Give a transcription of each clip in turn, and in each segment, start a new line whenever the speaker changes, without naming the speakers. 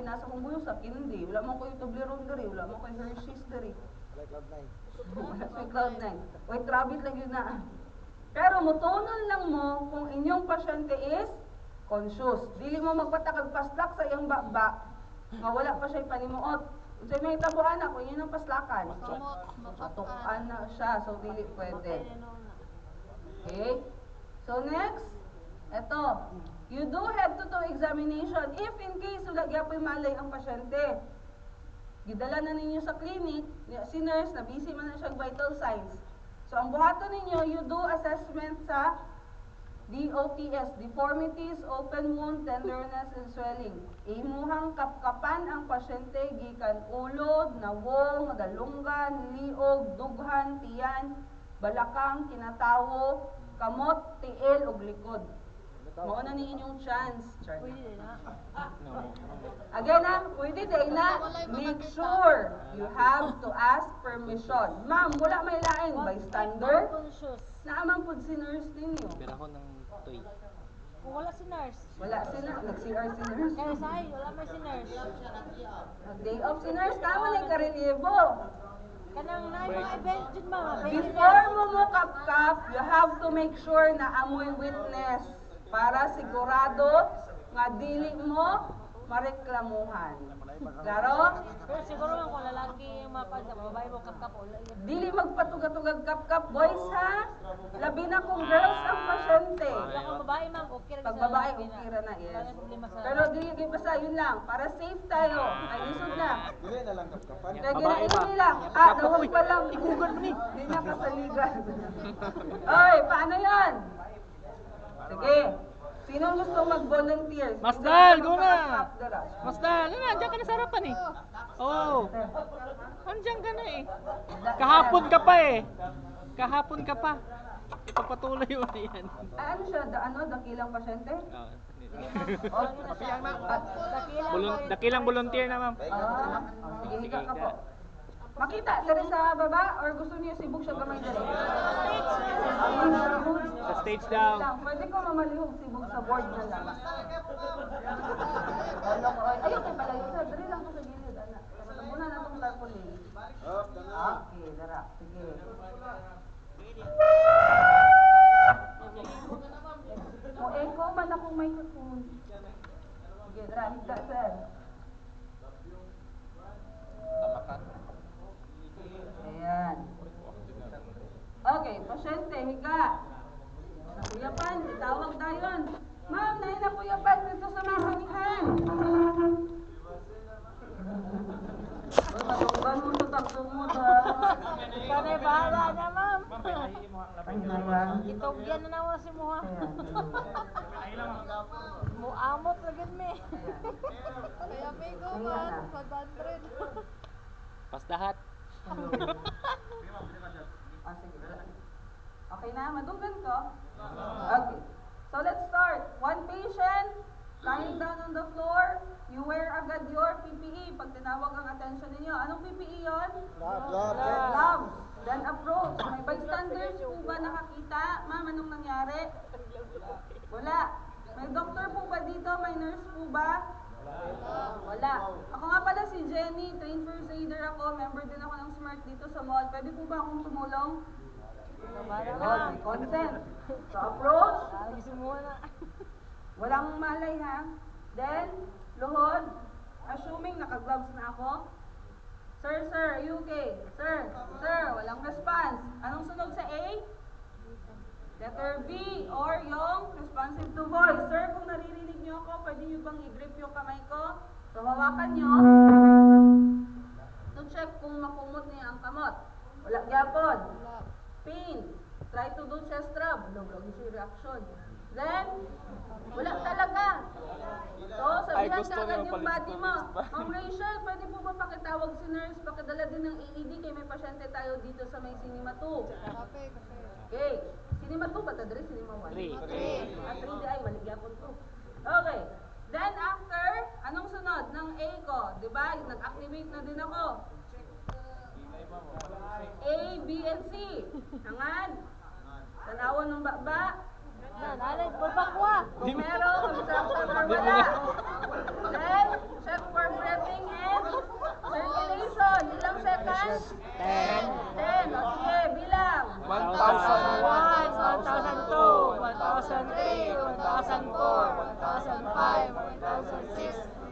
nasa kong buyo sa kindi. Wala mo ko yung Toblerone diri, wala mo ko yung Hershey's diri.
Wala Cloud9.
Wala ko yung Cloud9. White rabbit lang yun na. Pero mutunan lang mo kung inyong pasyente is conscious. Dili mo magpatakag paslak sa iyang baba nga wala pa siya panimuot. Kung sa'yo may tabuan na, kung yun ang paslakan. Matukan na siya, so dili pwede. Okay? So next, eto. You do head-to-toe examination if in case wala gyapon malay ang pasyente. Gidala na ninyo sa clinic, si nurse na busy man na siya vital signs. So ang buhaton ninyo, you do assessment sa DOTS, deformities, open wound, tenderness, and swelling. Imuhang kapkapan ang pasyente gikan ulo, nawong, dalunggan, liog, dughan, tiyan, balakang, kinatawo, kamot, tiil, ug likod. Mao na ni inyong chance.
Pwede na.
Again pwede din na. Make sure you have to ask permission. Ma'am, wala may lain bystander. Naamang pud si nurse ninyo.
Pero ako ng toy.
Kung wala si nurse.
Wala sila, nag-CR si nurse.
Kaya say, wala may si nurse.
Day off si nurse, tama na yung karelyebo.
Kanang na mga event dyan mga.
Before mo kap-kap, you have to make sure na amoy witness para sigurado nga dili mo mareklamuhan. Klaro?
Pero siguro man kung lalaki yung mga kansa, babae mo kapkap o
Dili magpatugad-tugad kap-kap, boys ha? Labi na kung girls ang pasyente.
kung babae man, okay rin
Pag
sa
babae,
lalaki na.
okay ra na, yes.
Wala problema sa
Pero dili kayo basta, yun lang. Para safe tayo. Ay, isod na.
Dili na lang kapkapan.
Kaya
Babae
ginainom
ba?
nila. Nawag pa lang. Igugan mo ni. Hindi na kasaligan. Oy, paano yan? Sige. Sino gusto mag-volunteer?
Masdal, go na!
Dara.
Masdal, ano, andyan ka na sa harapan eh. Oo. Andyan ka na eh. Kahapon ka pa eh. Kahapon ka pa. Ipagpatuloy mo na yan.
Ay, ano siya? Dakilang pasyente?
Oo.
Kapiyang na.
Dakilang volunteer na ma'am.
Sige, higa ka po. Makita, dali sa baba? Or gusto niyo sibog siya gamay dali?
Sa stage daw.
Pwede ko mamalihog sibog sa board na lang. Ayun, kay pala yun. Dali lang ko sa gilid, anak. Muna na itong tarpaulin. Okay, dara. Sige. O, echo man akong microphone. Sige, dara. Higa, sir.
Tamakan.
Ayan. Okay, pasyente, higa. Nakuyapan, itawag tayon. Ma'am, nakuyapan dito sa mahangihan. Matunggan mo sa takso mo ba?
Kanay bahala na ma'am.
Ayan.
Itogyan na naman si Muha. Muamot lagi me. Kaya may
Ayan na.
500.
Pasdahat.
Sige. Okay na, madunggan ko. Okay. So let's start. One patient, lying down on the floor. You wear agad your PPE. Pag tinawag ang attention ninyo, anong PPE yon? Gloves. Then approach. May bystanders po ba nakakita? Ma'am, anong nangyari? Wala. May doctor po ba dito? May nurse po ba? Wala. Ako nga pala si Jenny, trained first aider ako. Member din ako ng SMART dito sa mall. Pwede po ba akong tumulong? Okay, consent. So approach.
Lagi si Muha na.
Walang malay ha. Then, luhod. Assuming naka-gloves na ako. Sir, are you okay? Sir, walang response. Anong sunod sa A? Letter B or yung responsive to voice. Sir, kung naririnig niyo ako, pwede niyo bang i-grip yung kamay ko? So, hawakan niyo. To check kung makumot niya ang kamot. Wala gyapon. Pain. Try to do chest rub. Lagi siya reaction. Then, wala talaga. So, sabihan ka agad yung body mo. Ma'am Rachel, pwede po ba pakitawag si nurse? Pakidala din ng AED kay may pasyente tayo dito sa may Cinema 2. Okay. Cinema 2 ba? Tadri, Cinema 1?
3.
3 di ay, maligyapon to. Okay. Then after, anong sunod ng A ko? Diba? Nag-activate na din ako. A, B, and C. Hangad. Tanawan ng baba.
Nanay, bulbakwa.
Kung meron, obstruction or wala. Then, check for breath.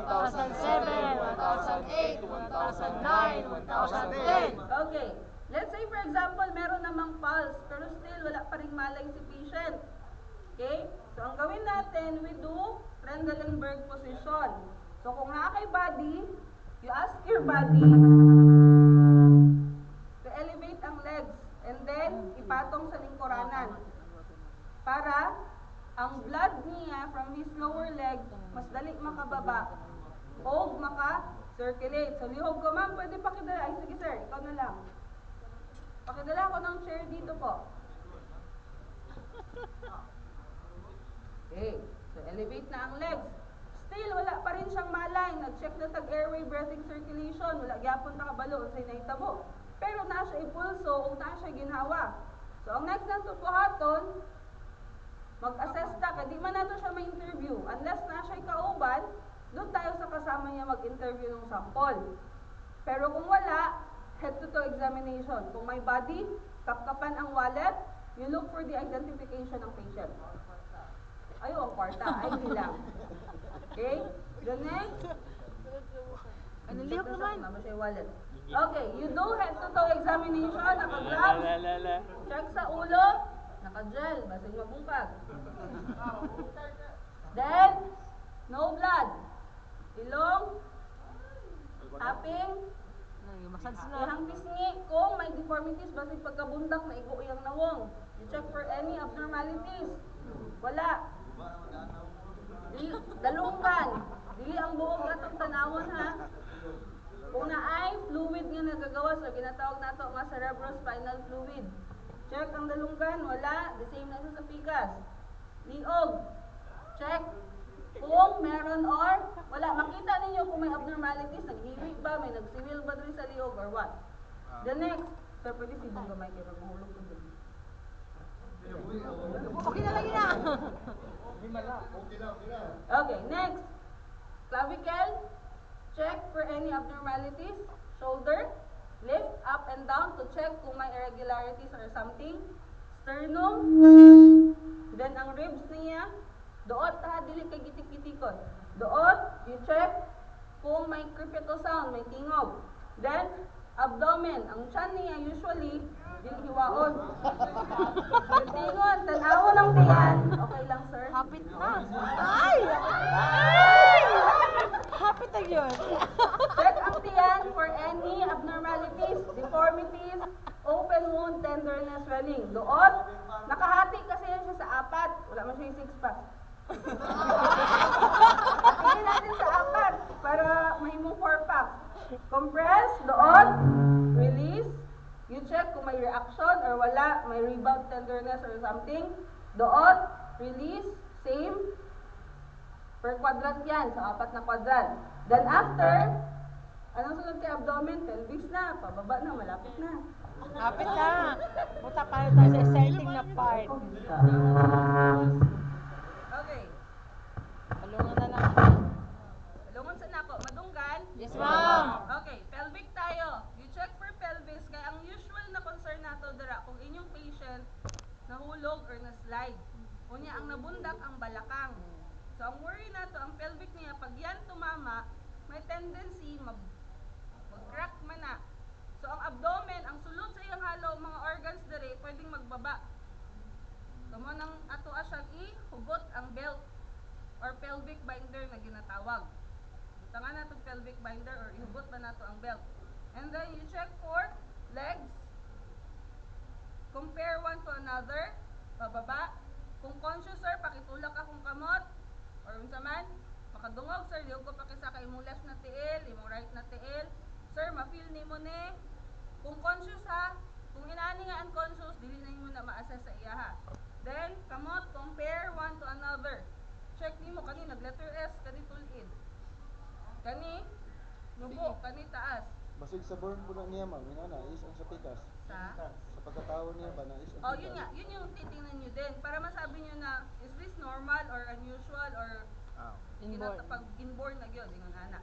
2007, 2008, 2009, 2010.
Okay. Let's say for example, meron namang pulse, pero still wala pa ring malay si patient. Okay? So ang gawin natin, we do Trendelenburg position. So kung naa kay body, you ask your body to elevate ang legs and then ipatong sa lingkuranan. Para ang blood niya from his lower leg mas dali makababa o maka-circulate. So lihog ko, ma'am, pwede pakidala. Ay, sige sir, ikaw na lang. Pakidala ko ng chair dito po. Okay, so elevate na ang legs. Still, wala pa rin siyang malay. Nag-check na tag-airway breathing circulation. Wala gyapon na kabalo sa nahitabo. Pero na siya ipulso o na siya ginhawa. So ang next na tupuhaton, mag-assess ta, kaya di man nato siya ma-interview. Unless na siya kauban, doon tayo sa kasama niya mag-interview ng sample. Pero kung wala, head-to-toe examination. Kung may body, kapkapan ang wallet, you look for the identification ng patient. Ayaw ang kwarta, ay bilang. Okay? The next,
Ano lihok naman?
mama siya yung wallet. Okay, you do head-to-toe examination, naka-gloves, check sa ulo, naka-gel, basig mabungkag. Then, no blood. Ilong, tapping,
Massage na.
ihang pisngi, kung may deformities, basig pagkabundak na igo iyang nawong. You check for any abnormalities. Wala. Dalunggan. Dili ang buong atong tanawon ha. Kung na ay fluid nga nagagawas o ginatawag nato nga cerebrospinal fluid. Check ang dalunggan, wala, the same na sa pikas. Liog. Check kung meron or wala. Makita ninyo kung may abnormalities, naghiwi ba, may nagsiwil ba diri sa liog or what. The next, sir, pwede si Bunga Mike kaya mahulog ko dun.
Okay na lang yun ah.
Okay, next. Clavicle. Check for any abnormalities. Shoulder. Lift up and down to check kung may irregularities or something. Sternum. Then ang ribs niya. Doot ha, dili kay gitik-gitikon. Doot, you check kung may crepital sound, may tingog. Then, abdomen. Ang tiyan niya usually, dili hiwaon. Yung tingon, tanawon ang tiyan. Okay lang, sir?
Hapit na. Ay! Ay! Hapit na yun.
Check ang tiyan for any abnormalities, deformities, open wound, tenderness, swelling. Doon, nakahati kasi yan siya sa apat. Wala man siya yung six-pack. Hatiin natin sa apat para mahimong 4-pack. Compress, doon, release. You check kung may reaction or wala, may rebound tenderness or something. Doon, release, same. Per quadrant yan, sa apat na quadrant. Then after, anong sunod kay abdomen? Pelvis na, pababa na, malapit na.
Hapit na. Buta para tayo sa exciting na part.
Okay,
Palungan na lang.
lungon sa nako, madunggan.
Yes, ma'am.
Okay, pelvic tayo. You check for pelvis, kaya ang usual na concern nato dira kung inyong patient nahulog or na-slide. Kunya ang nabundak ang balakang. So ang worry nato, ang pelvic niya, pag yan tumama, may tendency mag-crack man na. So ang abdomen, ang sulod sa iyang halo, mga organs dere, pwedeng magbaba. So mo nang ato asya ihugot ang belt or pelvic binder na ginatawag. Tangan nato pelvic binder or ihugot ba nato ang belt. And then you check for legs. Compare one to another. Pababa. Kung conscious sir, pakitulak akong kamot. Or unsa man, makadungog sir, liog ko pakisa kay imong left na tiil, imong right na tiil. Sir, ma-feel nimo ni. Kung conscious ha, kung inaani nga unconscious, dili na nimo na ma-assess sa iya ha. Then, kamot, compare one to another. Check nimo kani nag-letter S, kani tulid. Kani nubo, kani taas.
Basig sa burn po na niya, ma'am. Inana, is ang sa pikas.
Sa
Sa pagkatao niya ba na is ang
Oh, yun nga, yun yung titingnan nyo din para masabi nyo na is this normal or unusual or
Inborn.
pag inborn na yun, ingon ana.